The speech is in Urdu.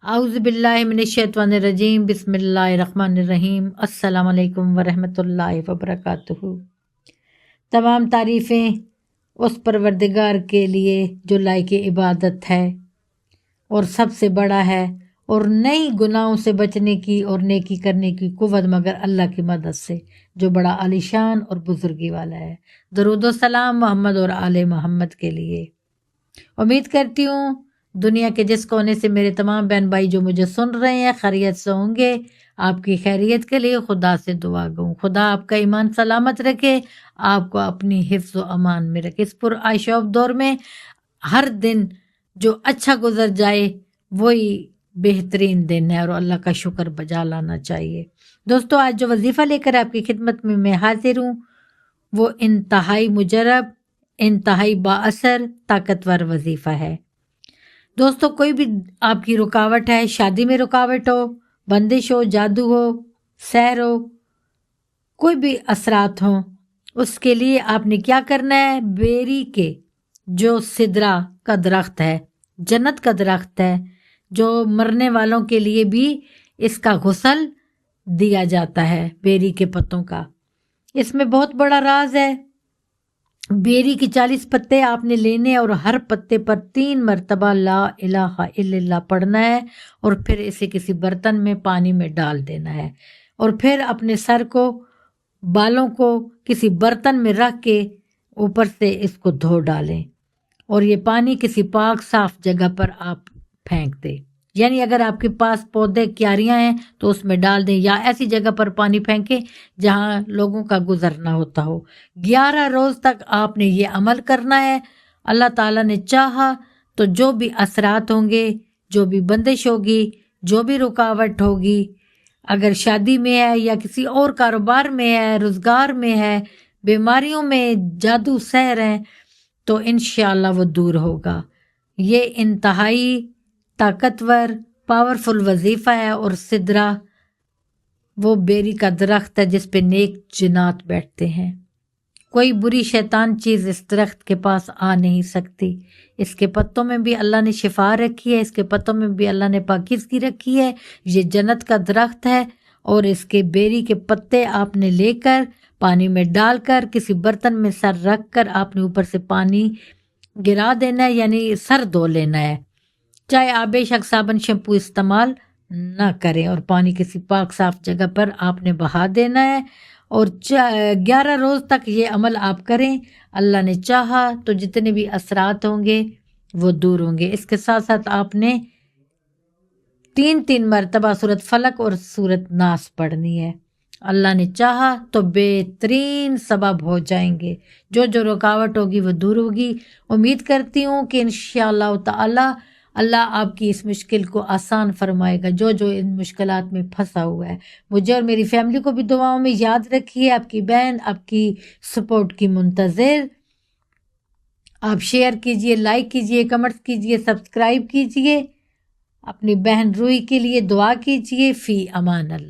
اعوذ باللہ من الشیطان الرجیم، بسم اللہ الرحمن الرحیم، السلام علیکم ورحمۃ اللہ وبرکاتہ۔ تمام تعریفیں اس پروردگار کے لیے جو لائق عبادت ہے اور سب سے بڑا ہے، اور نئی گناہوں سے بچنے کی اور نیکی کرنے کی قوت مگر اللہ کی مدد سے، جو بڑا عالی شان اور بزرگی والا ہے۔ درود و سلام محمد اور آل محمد کے لیے۔ امید کرتی ہوں دنیا کے جس کونے سے میرے تمام بہن بھائی جو مجھے سن رہے ہیں خیریت سے ہوں گے۔ آپ کی خیریت کے لیے خدا سے دعا گوں، خدا آپ کا ایمان سلامت رکھے، آپ کو اپنی حفظ و امان میں رکھے۔ اس پر عائشہ دور میں ہر دن جو اچھا گزر جائے وہی بہترین دن ہے، اور اللہ کا شکر بجا لانا چاہیے۔ دوستو، آج جو وظیفہ لے کر آپ کی خدمت میں حاضر ہوں وہ انتہائی مجرب، انتہائی بااثر، طاقتور وظیفہ ہے۔ دوستو، کوئی بھی آپ کی رکاوٹ ہے، شادی میں رکاوٹ ہو، بندش ہو، جادو ہو، سحر ہو، کوئی بھی اثرات ہوں، اس کے لیے آپ نے کیا کرنا ہے؟ بیری کے جو سدرا کا درخت ہے، جنت کا درخت ہے، جو مرنے والوں کے لیے بھی اس کا غسل دیا جاتا ہے، بیری کے پتوں کا۔ اس میں بہت بڑا راز ہے۔ بیری کی 40 پتے آپ نے لینے اور ہر پتے پر 3 مرتبہ لا الہ الا اللہ پڑھنا ہے، اور پھر اسے کسی برتن میں پانی میں ڈال دینا ہے، اور پھر اپنے سر کو، بالوں کو کسی برتن میں رکھ کے اوپر سے اس کو دھو ڈالیں، اور یہ پانی کسی پاک صاف جگہ پر آپ پھینک دیں۔ یعنی اگر آپ کے پاس پودے کیاریاں ہیں تو اس میں ڈال دیں، یا ایسی جگہ پر پانی پھینکیں جہاں لوگوں کا گزرنا ہوتا ہو۔ 11 روز تک آپ نے یہ عمل کرنا ہے۔ اللہ تعالیٰ نے چاہا تو جو بھی اثرات ہوں گے، جو بھی بندش ہوگی، جو بھی رکاوٹ ہوگی، اگر شادی میں ہے یا کسی اور کاروبار میں ہے، روزگار میں ہے، بیماریوں میں، جادو سحر ہیں، تو انشاءاللہ وہ دور ہوگا۔ یہ انتہائی طاقتور پاورفل وظیفہ ہے، اور سدرا وہ بیری کا درخت ہے جس پہ نیک جنات بیٹھتے ہیں۔ کوئی بری شیطان چیز اس درخت کے پاس آ نہیں سکتی۔ اس کے پتوں میں بھی اللہ نے شفا رکھی ہے، اس کے پتوں میں بھی اللہ نے پاکیزگی رکھی ہے۔ یہ جنت کا درخت ہے، اور اس کے بیری کے پتے آپ نے لے کر پانی میں ڈال کر کسی برتن میں سر رکھ کر آپ نے اوپر سے پانی گرا دینا ہے، یعنی سر دھو لینا ہے۔ چاہے آپ بے شک صابن شیمپو استعمال نہ کریں، اور پانی کسی پاک صاف جگہ پر آپ نے بہا دینا ہے، اور 11 روز تک یہ عمل آپ کریں۔ اللہ نے چاہا تو جتنے بھی اثرات ہوں گے وہ دور ہوں گے۔ اس کے ساتھ ساتھ آپ نے 3 مرتبہ سورۃ فلق اور سورۃ ناس پڑھنی ہے۔ اللہ نے چاہا تو بہترین سبب ہو جائیں گے، جو رکاوٹ ہوگی وہ دور ہوگی۔ امید کرتی ہوں کہ انشاءاللہ تعالی اللہ آپ کی اس مشکل کو آسان فرمائے گا، جو ان مشکلات میں پھنسا ہوا ہے۔ مجھے اور میری فیملی کو بھی دعاؤں میں یاد رکھیے۔ آپ کی بہن آپ کی سپورٹ کی منتظر۔ آپ شیئر کیجئے، لائک کیجئے، کمنٹس کیجئے، سبسکرائب کیجئے۔ اپنی بہن روحی کے لیے دعا کیجئے۔ فی امان اللہ۔